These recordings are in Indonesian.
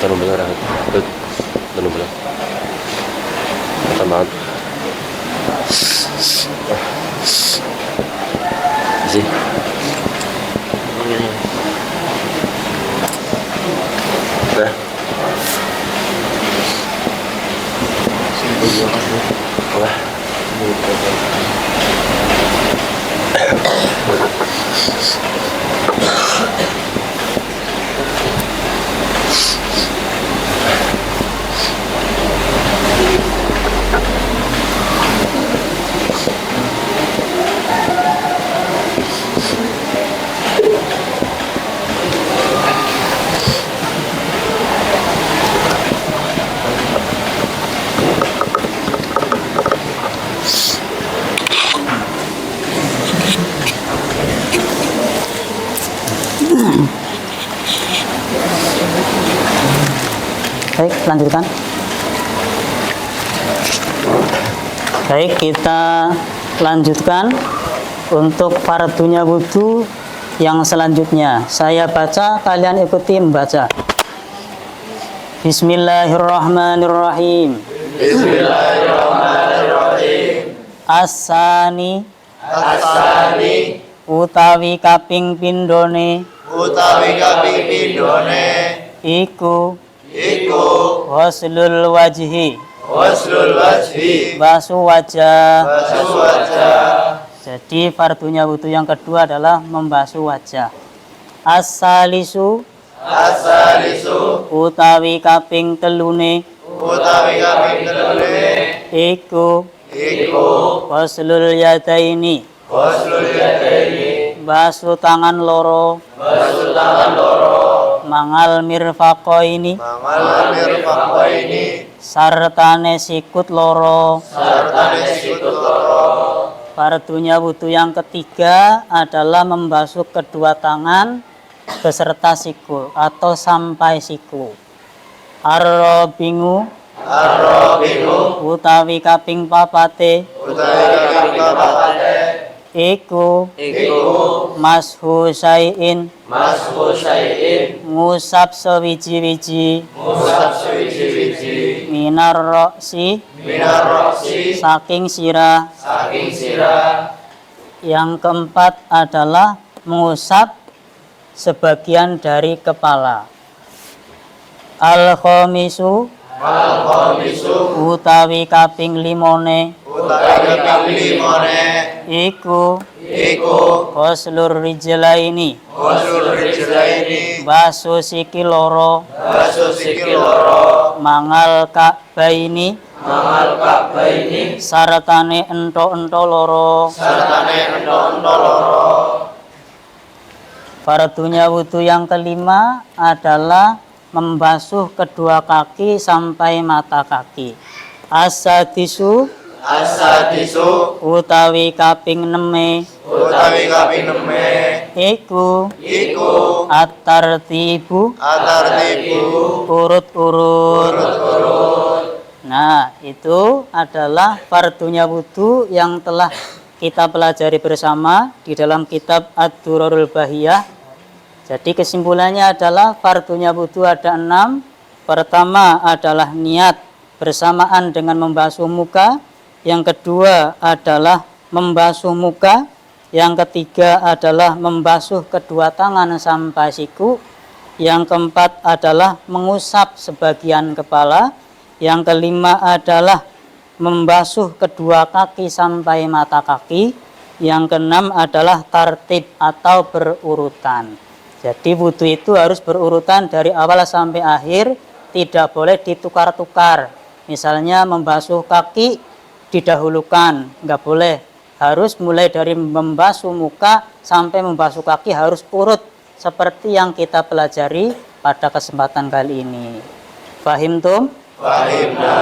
Tanong benar rahat. Tanong benar. Tamam. Sih. Dah. Apa? Baik, lanjutkan. Baik, kita lanjutkan untuk fardunya wudu yang selanjutnya. Saya baca, kalian ikuti membaca. Bismillahirrahmanirrahim. Bismillahirrahmanirrahim. Asani utawi kaping pindhone iku waslul wajhi basuh wajah. Jadi fardunya wudu yang kedua adalah membasuh wajah. As-salisu utawi kaping telune iku waslul yadaini basuh tangan loro mangal mirfaqaini sartane sikut loro. Fardunya wudu yang ketiga adalah membasuh kedua tangan beserta siku atau sampai siku. Ar-robingu utawi kaping papate iku mashu syai'in ngusap sewiji-wiji minar roksi saking sirah. Yang keempat adalah mengusap sebagian dari kepala. Al-khomisu utawi kaping limone iku ghuslur rijlaini basuh sikil loro mangal ka'baini sartane ento-ento loro. Fardunya wudu yang kelima adalah membasuh kedua kaki sampai mata kaki. As-sadisu utawi kaping 6 iku at-tartibu urut-urut. Nah, itu adalah fardunya wudu yang telah kita pelajari bersama di dalam kitab Ad-Durarul Bahiyah. Jadi kesimpulannya adalah fardunya wudu ada 6. Pertama adalah niat bersamaan dengan membasuh muka. Yang kedua adalah membasuh muka. Yang ketiga adalah membasuh kedua tangan sampai siku. Yang keempat adalah mengusap sebagian kepala. Yang kelima adalah membasuh kedua kaki sampai mata kaki. Yang keenam adalah tartib atau berurutan. Jadi wudu itu harus berurutan dari awal sampai akhir, tidak boleh ditukar-tukar. Misalnya membasuh kaki didahulukan, nggak boleh. Harus mulai dari membasuh muka sampai membasuh kaki harus urut seperti yang kita pelajari pada kesempatan kali ini. Fahim tum? Fahimna.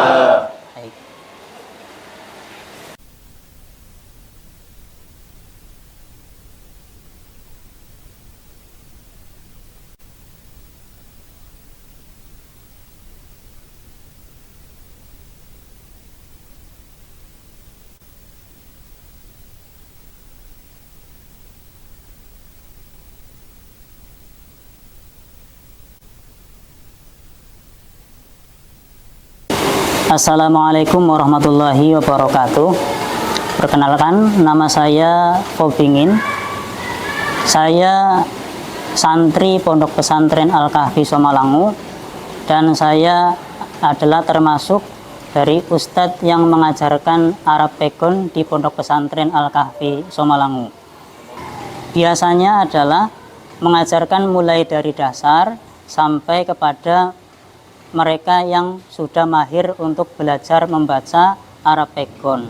Assalamualaikum warahmatullahi wabarakatuh. Perkenalkan, nama saya Fobingin. Saya santri Pondok Pesantren Al-Kahfi Somalangu, dan saya adalah termasuk dari Ustadz yang mengajarkan Arab Pegon di Pondok Pesantren Al-Kahfi Somalangu. Biasanya adalah mengajarkan mulai dari dasar sampai kepada mereka yang sudah mahir untuk belajar membaca Arab Pegon.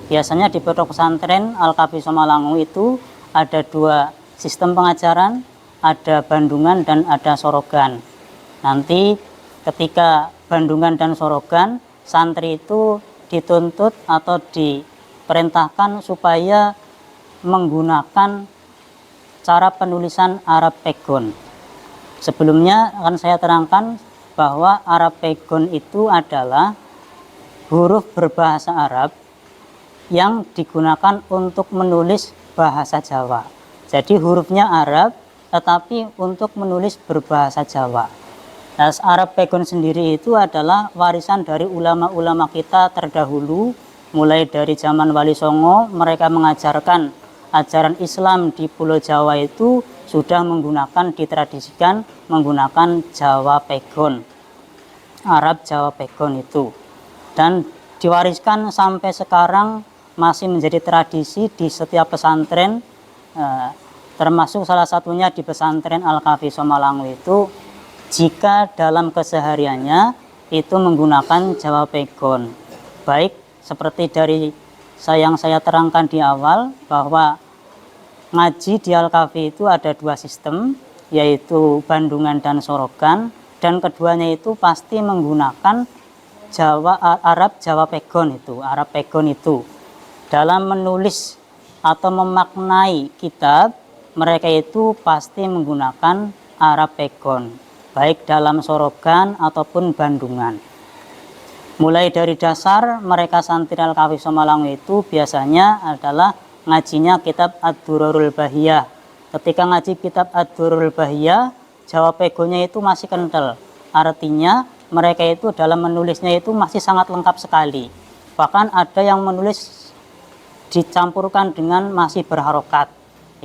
Biasanya di Pondok Pesantren Al-Kahfi Somalangu itu ada dua sistem pengajaran, ada bandungan dan ada sorogan. Nanti ketika bandungan dan sorogan, santri itu dituntut atau diperintahkan supaya menggunakan cara penulisan Arab Pegon. Sebelumnya akan saya terangkan bahwa Arab Pegon itu adalah huruf berbahasa Arab yang digunakan untuk menulis bahasa Jawa. Jadi hurufnya Arab tetapi untuk menulis berbahasa Jawa. Nah, Arab Pegon sendiri itu adalah warisan dari ulama-ulama kita terdahulu, mulai dari zaman Wali Songo. Mereka mengajarkan ajaran Islam di Pulau Jawa itu sudah menggunakan, ditradisikan menggunakan Jawa Pegon, Arab Jawa Pegon itu, dan diwariskan sampai sekarang masih menjadi tradisi di setiap pesantren, termasuk salah satunya di pesantren Al-Kahfi Somalangu itu, jika dalam kesehariannya itu menggunakan Jawa Pegon. Baik seperti dari yang saya terangkan di awal, bahwa ngaji di Al-Kahfi itu ada dua sistem, yaitu bandungan dan sorogan, dan keduanya itu pasti menggunakan Arab Jawa Pegon itu, Arab Pegon itu. Dalam menulis atau memaknai kitab, mereka itu pasti menggunakan Arab Pegon, baik dalam sorogan ataupun bandungan. Mulai dari dasar, mereka santri Al-Kahfi Somalangu itu biasanya adalah ngajinya kitab Ad-Durarul Bahiyah. Ketika ngaji kitab Ad-Durarul Bahiyah, Jawa Pegonnya itu masih kental. Artinya mereka itu dalam menulisnya itu masih sangat lengkap sekali. Bahkan ada yang menulis dicampurkan dengan masih berharokat.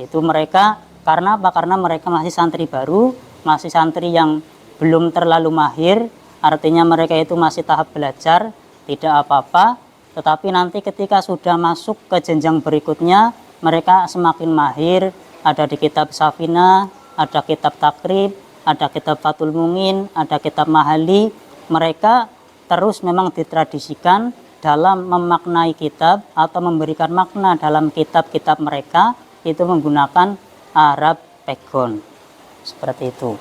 Itu mereka karena apa? Karena mereka masih santri baru, masih santri yang belum terlalu mahir. Artinya mereka itu masih tahap belajar, tidak apa-apa. Tetapi nanti ketika sudah masuk ke jenjang berikutnya, mereka semakin mahir. Ada di kitab Safina, ada kitab Takrib, ada kitab Fathul Mungin, ada kitab Mahali. Mereka terus memang ditradisikan dalam memaknai kitab atau memberikan makna dalam kitab-kitab mereka itu menggunakan Arab Pegon. Seperti itu.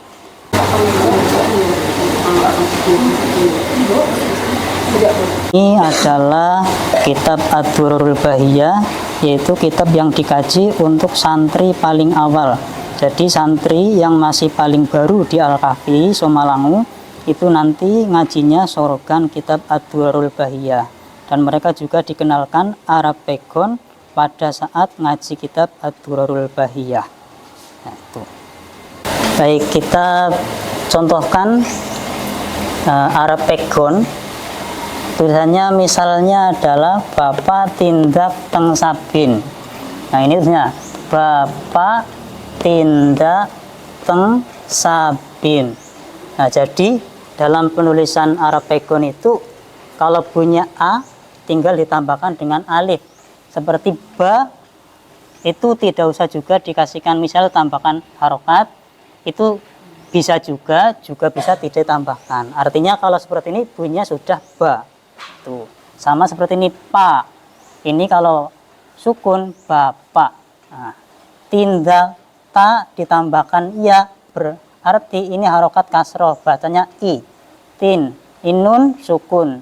Ini adalah kitab Ad-Durarul Bahiyah, yaitu kitab yang dikaji untuk santri paling awal. Jadi santri yang masih paling baru di Al-Kahfi Somalangu itu nanti ngajinya sorogan kitab Ad-Durarul Bahiyah, dan mereka juga dikenalkan Arab Pegon pada saat ngaji kitab Ad-Durarul Bahiyah. Nah, itu. Baik, kita contohkan Arab Pegon. Tulisannya misalnya adalah Bapak tindak teng sabin. Nah, ini tulisannya Bapak tindak teng sabin. Nah, jadi dalam penulisan Arab Pegon itu kalau punya A tinggal ditambahkan dengan alif. Seperti ba itu tidak usah juga dikasihkan misal tambahkan harokat, itu bisa juga bisa tidak ditambahkan. Artinya kalau seperti ini bunyinya sudah ba. Tuh, sama seperti ini pa. Ini kalau sukun bapak. Nah, tindak ta ditambahkan ya, berarti ini harokat kasroh, bacanya i. Tin, inun sukun.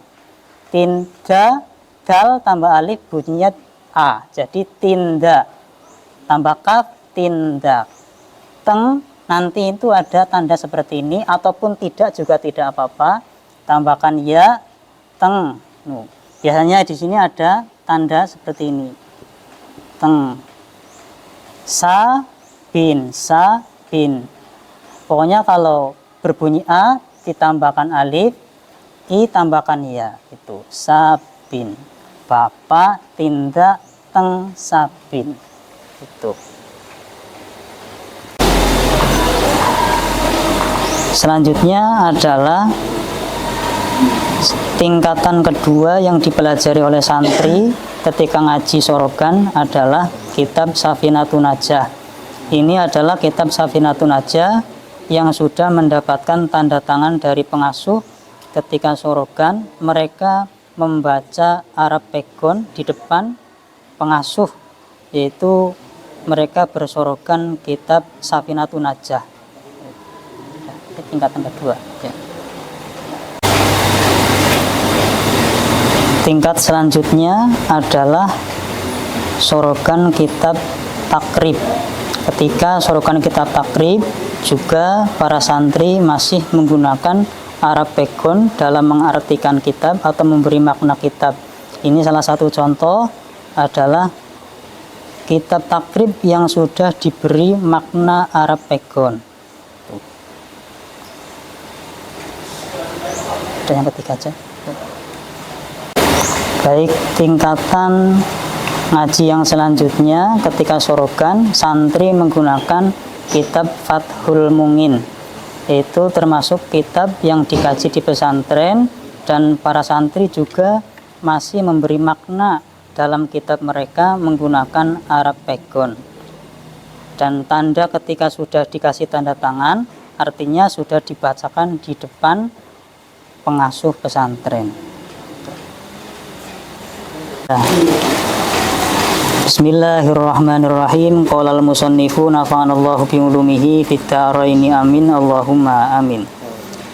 Tinda dal tambah alif bunyinya a. Jadi tinda tambah kaf tindak. Teng nanti itu ada tanda seperti ini ataupun tidak juga tidak apa-apa. Tambahkan ya, teng. Biasanya di sini ada tanda seperti ini. Teng. Sa bin. Pokoknya kalau berbunyi a ditambahkan alif, I tambahkan ya, itu sabin. Bapak tindak teng sabin. Itu. Selanjutnya adalah tingkatan kedua yang dipelajari oleh santri ketika ngaji sorogan adalah kitab Safinatun Najah. Ini adalah kitab Safinatun Najah yang sudah mendapatkan tanda tangan dari pengasuh. Ketika sorogan mereka membaca Arab Pegon di depan pengasuh, yaitu mereka bersorogan kitab Safinatun Najah. Tingkatan kedua ya. Tingkat selanjutnya adalah sorogan kitab takrib. Ketika sorogan kitab takrib juga para santri masih menggunakan Arab Pegon dalam mengartikan kitab atau memberi makna kitab. Ini salah satu contoh adalah kitab takrib yang sudah diberi makna Arab Pegon. Ada yang ketiga aja. Baik, tingkatan ngaji yang selanjutnya ketika sorogan santri menggunakan kitab Fathul Mungin. Itu termasuk kitab yang dikaji di pesantren dan para santri juga masih memberi makna dalam kitab mereka menggunakan Arab Pegon. Dan tanda ketika sudah dikasih tanda tangan artinya sudah dibacakan di depan pengasuh pesantren. Bismillahirrahmanirrahim. Qala al-musannifu nafa'anallahu bi ulumihi fid dharaini amin Allahumma amin.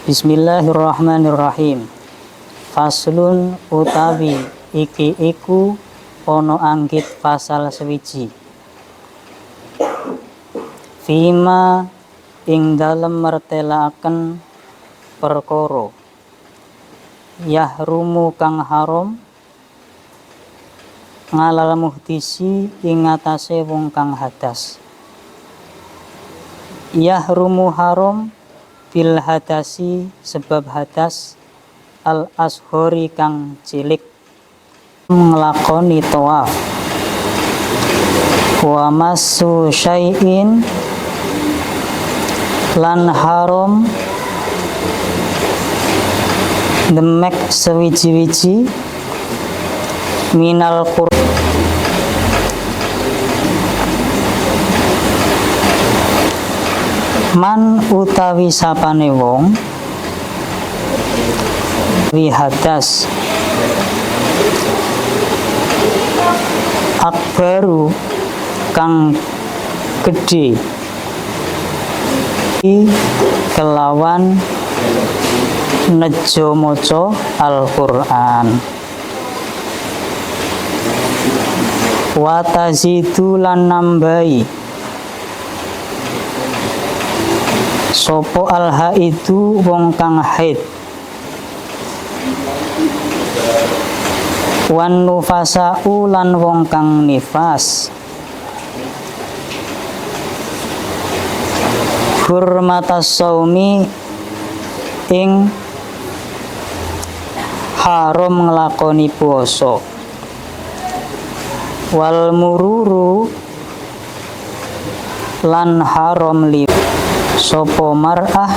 Bismillahirrahmanirrahim. Faslun utawi iki iku ono anggit pasal sewiji. Fima ing dalem mertelaaken perkara yahrumu kang haram ngalal muhdisi ing atase wong kang hadas. Yahrumu haram bil hadasi sebab hadas al ashori kang cilik nglakoni tawaf. Wa masu syai'in lan haram demek sewiji-wiji minal man utawi sapane wong wihadas akbaru kang gede kelawan nejo moco Al-Qur'an wa tazidu lan nambahi sopo alha itu wong kang haid wan nufasa'u lan wong kang nifas hurmatas saumi ing haram nglakoni puasa wal mururu lan haram li sopo mar'ah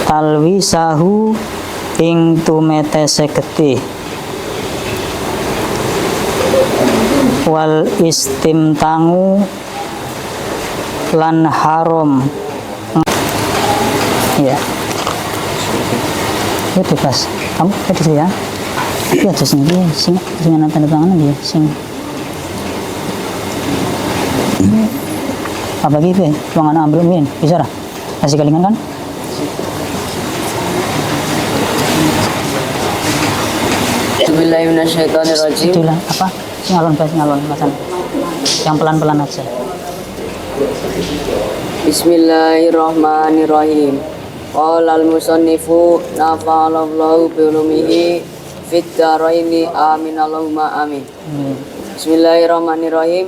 talwisahu ing tumetese getih wal istimtangu lan haram ya. Ini bebas kamu di sini ya. Iya di sini sing tanda tangan dia sing apa gitu ya, ruangan ambil min bisa lah kasih kalingan kan. Bismillahirrahmanirrahim. Itulah apa ngalon masan yang pelan-pelan aja. Bismillahirrahmanirrahim. Qala al-musannifu nafa'allahu bi ulumihi fid dharaini amin Allahumma amin. Bismillahirrahmanirrahim.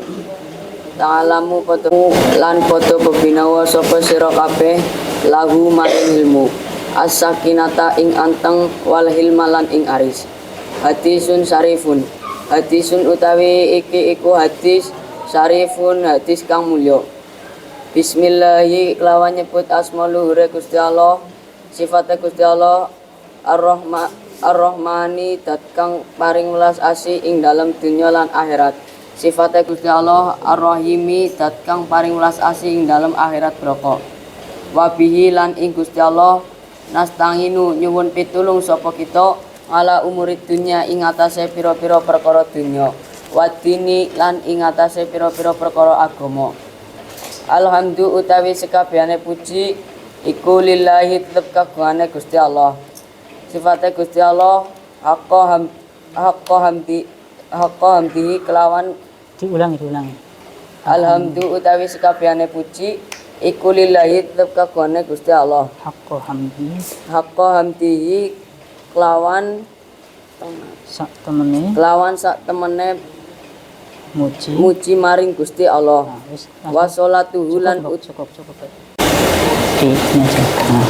Ta'alamu podo lan podo bebinawa sapa sira kabeh lahu maring ilmu as-sakinata ing anteng wal hilmalan ing aris. Hadisun syarifun. Hadisun utawi iki iku hadis syarifun, hadis kang mulya. Bismillahi kelawan nyebut asma luhure Gusti Allah, sifate Gusti Allah Ar-Rahmani dat kang paring welas asih ing dalam dunya lan akhirat. Sifate Gusti Allah Ar-Rahimi dat kang paring welas asih ing dalam akhirat broko. Wabihi lan ing Gusti Allah nastanginu nyuwun pitulung sapa kita ala umurid dunya ing atase pira-pira perkara dunya. Wadini lan ing atase pira-pira perkara agama. Alhamdu utawi sekabehane puji iku lillahi tetep kagungane Gusti Allah. Sifate Gusti Allah haqqa hamdihi kelawan diulangi. alhamdu utawi sekabehane puji iku lillahi tetep kagungane Gusti Allah. Haqqa Hamdihi kelawan sak temene muji maring Gusti Allah. Nah, wis Wa sholatuhu lan cukup. Oke, ini aja. Nah.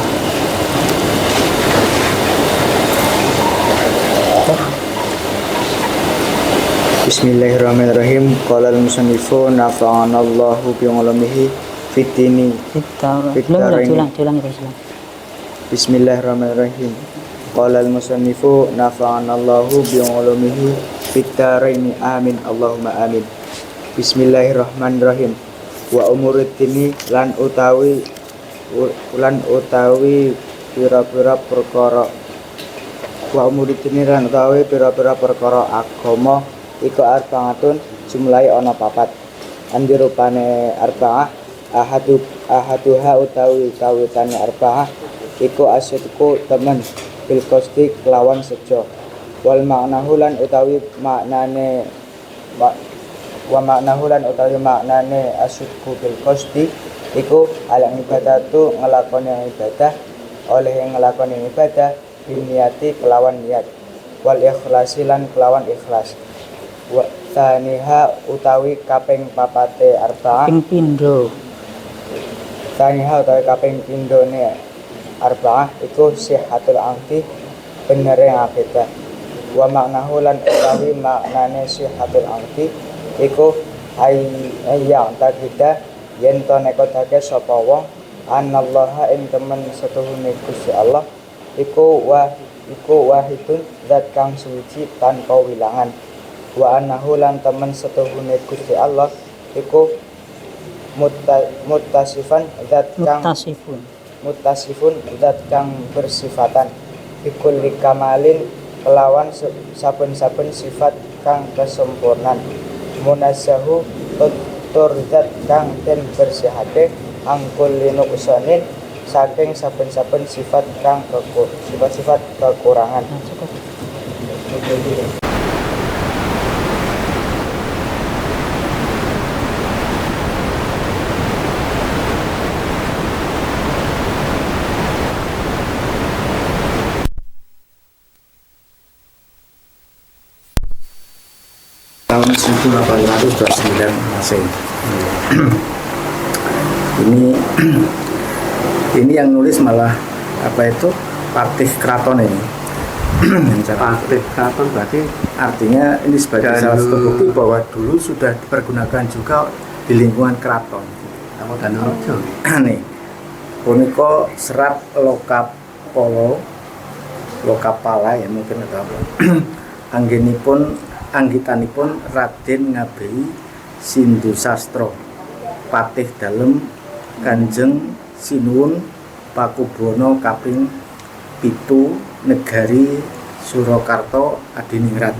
Bismillahirrahmanirrahim. Qala al-musannifu nafa'anallahu bi 'ulumihi fid dini. Diulangi terus. Bismillahirrahmanirrahim. Qala al-musannifu nafa'anallahu bi 'ulumihi fid daraini amin Allahumma amin. Bismillahirrahmanirrahim. Wa umurid dini lan utawi pira-pira perkara agama iku arba'atun jumlahe ana papat. Andirupane arba'ah ahaduha utawi kawitane arba'ah iku asyidku temen bil qasdi kelawan sejo. Wal maknahu lan utawi maknane asyidku bil qasdi iku al ibadatu ngelakoni ibadah oleh ngelakoni ibadah biniyati kelawan niat wal ikhlasi lan kelawan ikhlas. Wa taniha utawi kaping papate arba'ah Ping pindho. taniha utawi kaping pindhone arba'ah iku sihatul aqdi benere akidah. Wa maknahu lan utawi maknane sihatul aqdi iku ayang takida yen to nekodake sapa wong anallaha ing temen setuhune Gusti Allah iku wahidun zat kang suci tanpa wilangan. Wa annahu lan temen setuhune Gusti Allah iku muttasifun zat kang bersifatan bikul kamalin kelawan saben-saben sifat kang kesempurnaan. Munazzahu tur zat kang den bersihake angkul linuqsanin saking saben-saben sifat kang sifat kekurangan. Tahun 1829 Masehi. Ini yang nulis malah Patih Kraton ini. Patih Kraton berarti artinya ini sebagai salah satu bukti bahwa dulu sudah dipergunakan juga di lingkungan keraton. Nih, punika serat Lokapala ya mungkin atau apa. Anggitanipun Raden Ngabei Sindu Sastro Patih Dalem Kanjeng Sinuwun Pakubono kaping 7 Negari Surakarta Adiningrat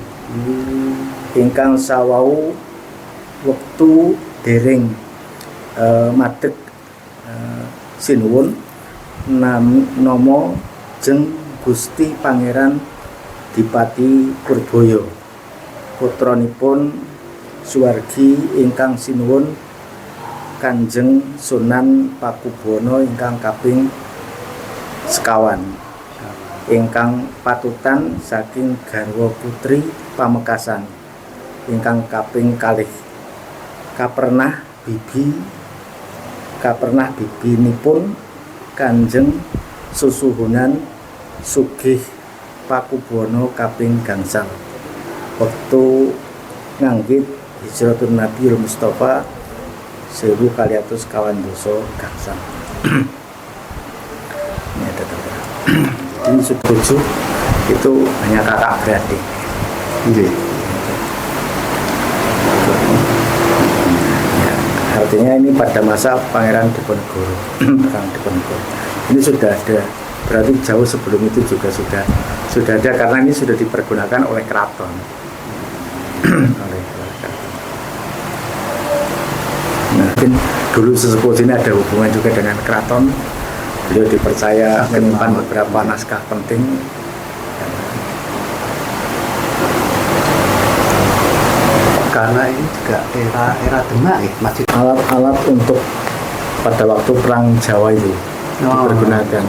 ingkang sawau wektu dereng madeg Sinuwun nama Jeng Gusti Pangeran Dipati Purbaya putranipun Suwargi ingkang sinuwun Kanjeng Sunan Pakubono ingkang kaping sekawan ingkang patutan saking garwa putri Pamekasan ingkang kaping kalih kapernah bibinipun Kanjeng susuhunan sugih Pakubono kaping gangsal waktu nganggit hijratun Nabiul Mustafa 1200 kawan doso gangsal. Ini ada gambar. Ini tujuh itu hanya kakak beradik. Iya. Artinya ini pada masa Pangeran Diponegoro, Perang Diponegoro. Ini sudah ada, berarti jauh sebelum itu juga sudah ada karena ini sudah dipergunakan oleh keraton. Oleh keraton. Nah, mungkin dulu sesepuh sini ada hubungan juga dengan keraton. Beliau dipercaya menyimpan beberapa naskah penting. Karena ini juga era Demak ya, masih Alat-alat untuk pada waktu perang Jawa itu dipergunakan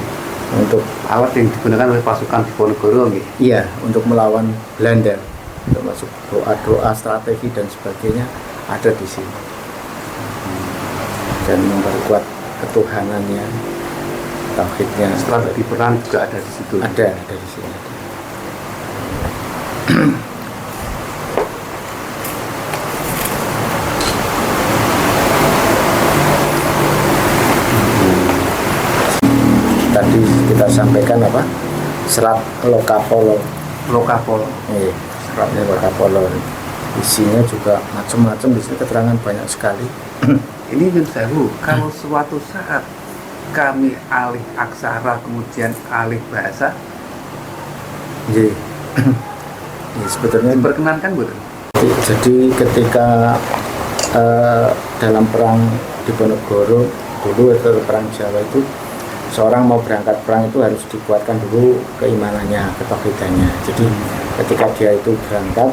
untuk alat yang digunakan oleh pasukan Diponegoro gitu. iya untuk melawan Belanda, termasuk doa-doa, strategi dan sebagainya ada di sini dan memperkuat ketuhanannya, tauhidnya. Strategi perang juga ada di situ. Ada di sini. Tadi kita sampaikan apa? Serat Lokapolo. Seratnya Lokapolo. Isinya juga macam-macam, di sini keterangan banyak sekali. Ini Yun Sewu, kalau suatu saat kami alih aksara kemudian alih bahasa, Iya. Ya, sebetulnya diperkenankan betul. jadi ketika dalam perang Diponegoro dulu atau perang Jawa itu seorang mau berangkat perang itu harus dikuatkan dulu keimanannya, ketauhidannya. Jadi ketika dia itu berangkat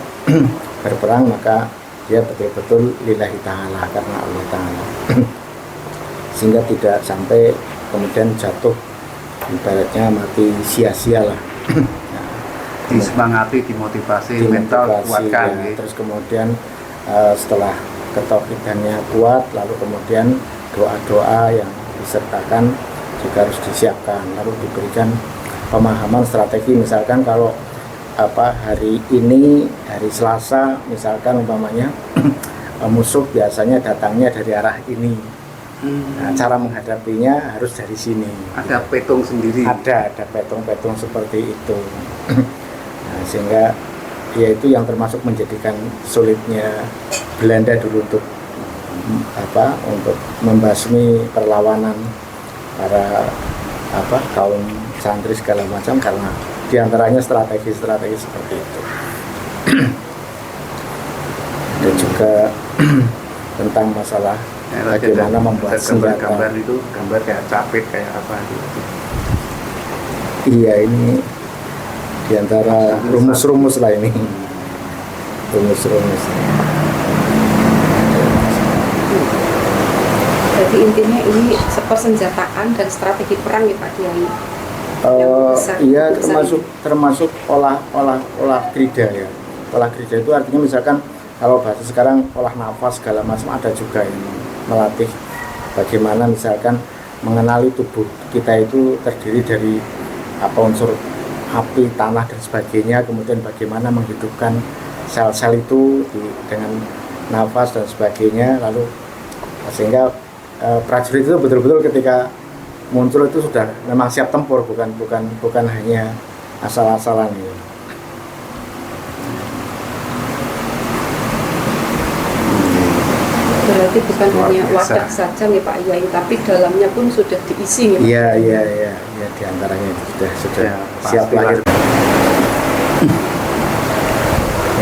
berperang maka dia betul-betul lillahi ta'ala, karena Allah ta'ala. Sehingga tidak sampai kemudian jatuh ibaratnya mati sia-sia lah. Disemangati, dimotivasi, mental kuatkan ya. gitu. Terus kemudian setelah ketauhidannya kuat, lalu kemudian doa-doa yang disertakan juga harus disiapkan, lalu diberikan pemahaman strategi. Misalkan kalau hari ini, hari Selasa misalkan umpamanya musuh biasanya datangnya dari arah ini. Nah, cara menghadapinya harus dari sini. Ada petung sendiri. Ada petung-petung seperti itu. Nah, sehingga ya itu yang termasuk menjadikan sulitnya Belanda dulu untuk untuk membasmi perlawanan para kaum santri segala macam, karena diantaranya strategi-strategi seperti itu. Dan juga tentang masalah bagaimana membuat senjata. Gambar itu gambar kayak capit kayak apa gitu. Iya, ini diantara rumus-rumus lah ini. Rumus-rumus. Jadi intinya ini persenjataan dan strategi perang ya Pak Kiai. Iya, termasuk olah krida ya. Olah krida itu artinya misalkan kalau bahasa sekarang olah nafas segala macam, ada juga yang melatih bagaimana misalkan mengenali tubuh kita itu terdiri dari unsur api, tanah dan sebagainya, kemudian bagaimana menghidupkan sel-sel itu dengan nafas dan sebagainya, lalu sehingga prajurit itu betul-betul ketika muncul itu sudah memang siap tempur, bukan hanya asal-asalan gitu. Berarti bukan hanya wadah saja nih Pak Yai, tapi dalamnya pun sudah diisi ya. Iya, diantaranya itu sudah Ya, siap pastilah. lahir.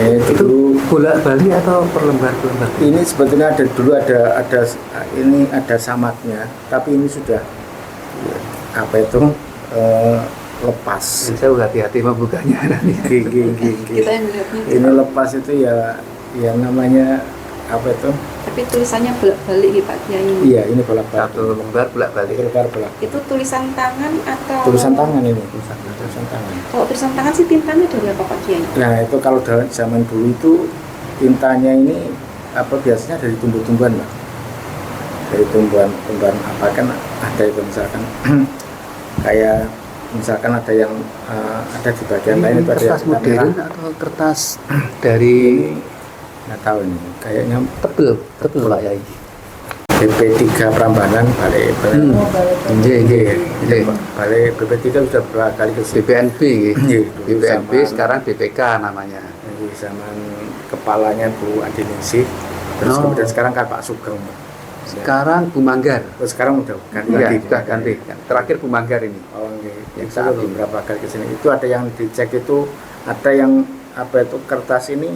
Itu bolak-balik atau perlembar-perlembar? ini sebetulnya dulu ada samatnya, tapi ini sudah lepas. Saya hati-hati membukanya nanti. Kita yang melihatnya. Ini lepas itu ya namanya Tapi tulisannya bolak-balik nih Pak Kiai. Iya, ini bolak-balik. Satu lembar bolak-balik. Itu tulisan tangan atau Tulisan tangan ini, tulisan tangan. Kalau tulisan tangan sih tintanya dari apa Pak Kiai? Nah, itu kalau zaman dulu itu tintanya ini biasanya dari tumbuh-tumbuhan, Mbak. Dari tumbuhan apa kan ada itu misalkan kayak misalkan ada yang ada di bagian lain itu ada yang kertas modern merah. atau kertas dari Nggak tahu ini kayaknya tebel Pak Yai. BP3 Prambanan balik Nggih. balik BP3 sudah berapa kali ke sini. BPNB nggih. Nggih, BPNB zaman- sekarang BPK namanya. Ini zaman kepalanya Bu Adi Ningsih, terus Oh. kemudian sekarang kan Pak Sugeng. Sekarang Bu Manggar. Terus sekarang udah ganti Iya, lagi. sudah ganti. Terakhir Bu Manggar ini. Oh, nggih. Yang Itu saat belum ini. berapa kali ke sini. Itu ada yang dicek itu, ada yang apa itu kertas ini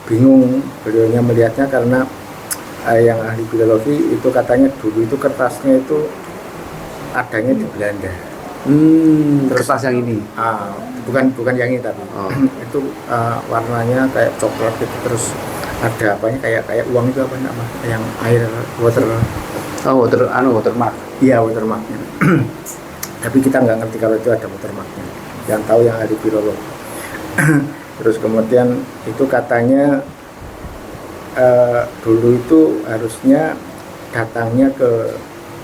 bingung beliaunya melihatnya karena yang ahli biologi itu katanya dulu itu kertasnya itu adanya di Belanda. Kertas yang ini. Bukan yang ini tapi Oh. itu warnanya kayak coklat gitu, terus ada apanya kayak uang itu apa nama yang air water. Oh, watermark. Iya, watermarknya. Tapi kita nggak ngerti kalau itu ada watermarknya. Yang tahu yang ahli biologi. Terus kemudian itu katanya dulu itu harusnya datangnya ke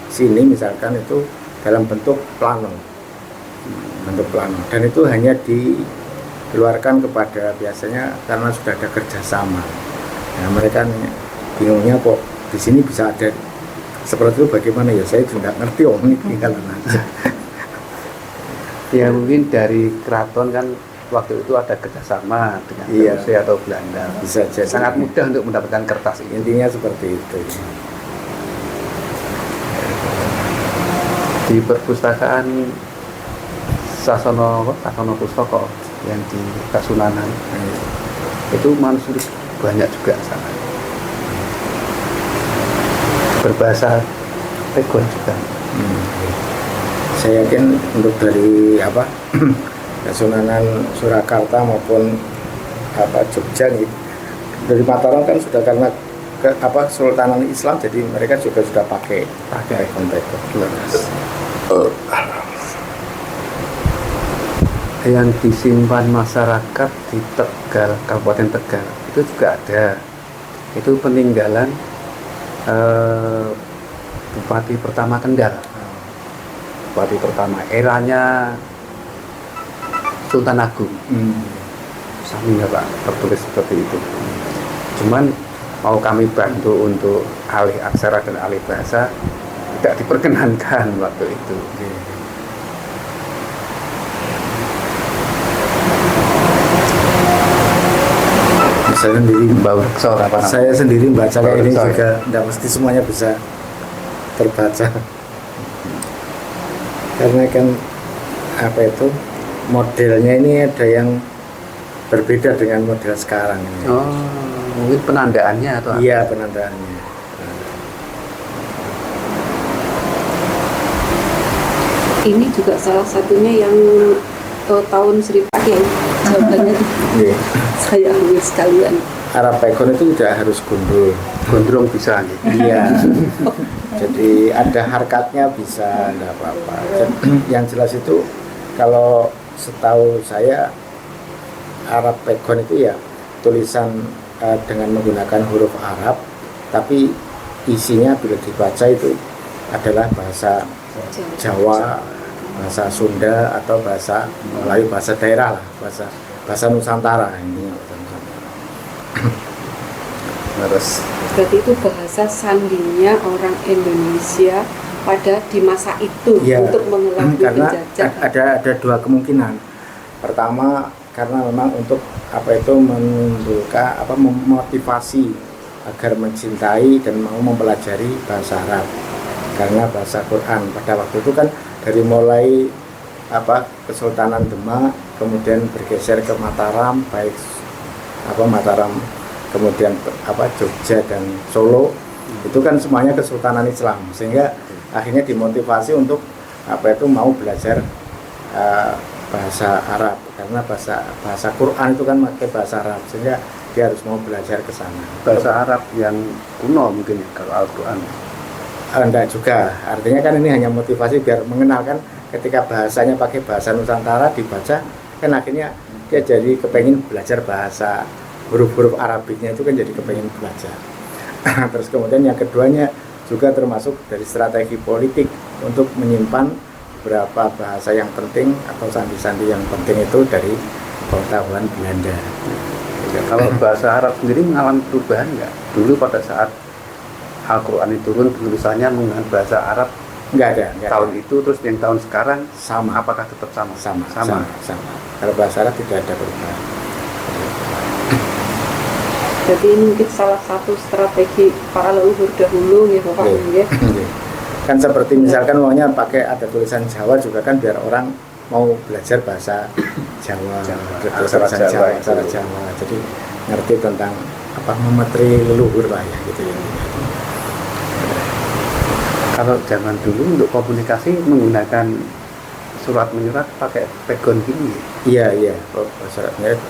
sini misalkan itu dalam bentuk plano, dan itu hanya dikeluarkan kepada biasanya karena sudah ada kerjasama. Nah, mereka bingungnya kok di sini bisa ada seperti itu, bagaimana ya, saya juga nggak ngerti ini tinggalan aja. Ya mungkin dari keraton kan waktu itu ada kerjasama dengan Iya. Rusia atau Belanda. Bisa jadi. Sangat mudah untuk mendapatkan kertas ini. Intinya seperti itu. Di perpustakaan Sasono Pustaka yang di Kasunanan itu manuskrip banyak juga sana. Berbahasa Pegon juga. Saya yakin untuk dari Kasunanan Surakarta maupun Jogja nih, dari Mataram kan sudah karena Kesultanan Islam, jadi mereka juga sudah pakai Pegon. Yang disimpan masyarakat di Tegal, Kabupaten Tegal itu juga ada. Itu peninggalan Bupati pertama Kendal. Bupati pertama eranya Sultan Agung. Sampingnya Pak tertulis seperti itu. Cuman mau kami bantu untuk alih aksara dan alih bahasa tidak diperkenankan waktu itu. Saya sendiri saya sendiri membaca kayak ini Sorry. juga tidak mesti semuanya bisa terbaca, karena kan modelnya ini ada yang berbeda dengan model sekarang ini. Oh, mungkin penandaannya atau apa? Iya, penandaannya. Ini juga salah satunya yang tahun 1000 ya, jawabannya Iya. saya ambil sekalian. Arab Pegon itu tidak harus gundul. Gondrong bisa nih. Iya. Jadi ada harkatnya bisa, enggak apa-apa. Yang jelas itu kalau setahu saya Arab Pegon itu ya tulisan dengan menggunakan huruf Arab, tapi isinya bila dibaca itu adalah bahasa Jawa, bahasa Sunda atau bahasa Melayu, bahasa daerah lah, bahasa Nusantara ini. Terus Berarti itu bahasa sandinya orang Indonesia pada di masa itu Ya, untuk mengelabui karena penjajah. ada dua kemungkinan. Pertama, karena memang untuk menimbulkan memotivasi agar mencintai dan mau mempelajari bahasa Arab. Karena bahasa Quran pada waktu itu kan dari mulai Kesultanan Demak, kemudian bergeser ke Mataram, baik Mataram, kemudian Jogja dan Solo, itu kan semuanya Kesultanan Islam, sehingga akhirnya dimotivasi untuk mau belajar bahasa Arab, karena bahasa Quran itu kan pakai bahasa Arab, sehingga dia harus mau belajar ke sana. bahasa Arab yang kuno mungkin ya, kalau Al-Quran. Enggak juga, artinya kan ini hanya motivasi biar mengenalkan ketika bahasanya pakai bahasa Nusantara dibaca, kan akhirnya dia jadi kepengen belajar bahasa huruf-huruf Arabiknya, itu kan jadi kepengen belajar. Terus kemudian yang keduanya juga termasuk dari strategi politik untuk menyimpan beberapa bahasa yang penting atau sandi-sandi yang penting itu dari pengetahuan Belanda. Ya, kalau bahasa Arab sendiri mengalami perubahan nggak? Dulu pada saat Al-Quran itu turun tulisannya menggunakan bahasa Arab Nggak ada. tahun itu, terus yang tahun sekarang Sama. apakah tetap sama? sama. Kalau bahasa Arab tidak ada perubahan. Jadi ini mungkin salah satu strategi para leluhur dahulu ya Bapak ya. Kan seperti misalkan maunya pakai ada tulisan Jawa juga kan biar orang mau belajar bahasa Jawa, Aksara tulisan Jawa itu. aksara Jawa. Jadi ngerti tentang apa memetri leluhur lah ya gitu ya. Kalau zaman dulu untuk komunikasi menggunakan surat menyurat pakai pegon gini. Iya, surat menyurat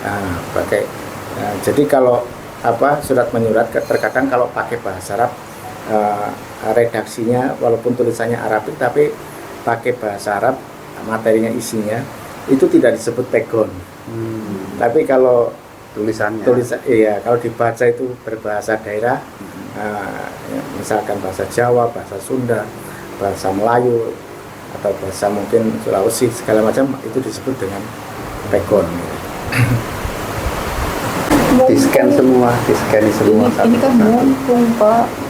pakai. Jadi kalau surat menyurat terkadang kalau pakai bahasa Arab redaksinya walaupun tulisannya Arabik tapi pakai bahasa Arab materinya isinya itu tidak disebut pegon. Tapi kalau Tulisannya. kalau dibaca itu berbahasa daerah, misalkan bahasa Jawa, bahasa Sunda, bahasa Melayu atau bahasa mungkin Sulawesi segala macam itu disebut dengan pegon. Di-scan semua, di-scan semua. Ini kan mumpung Pak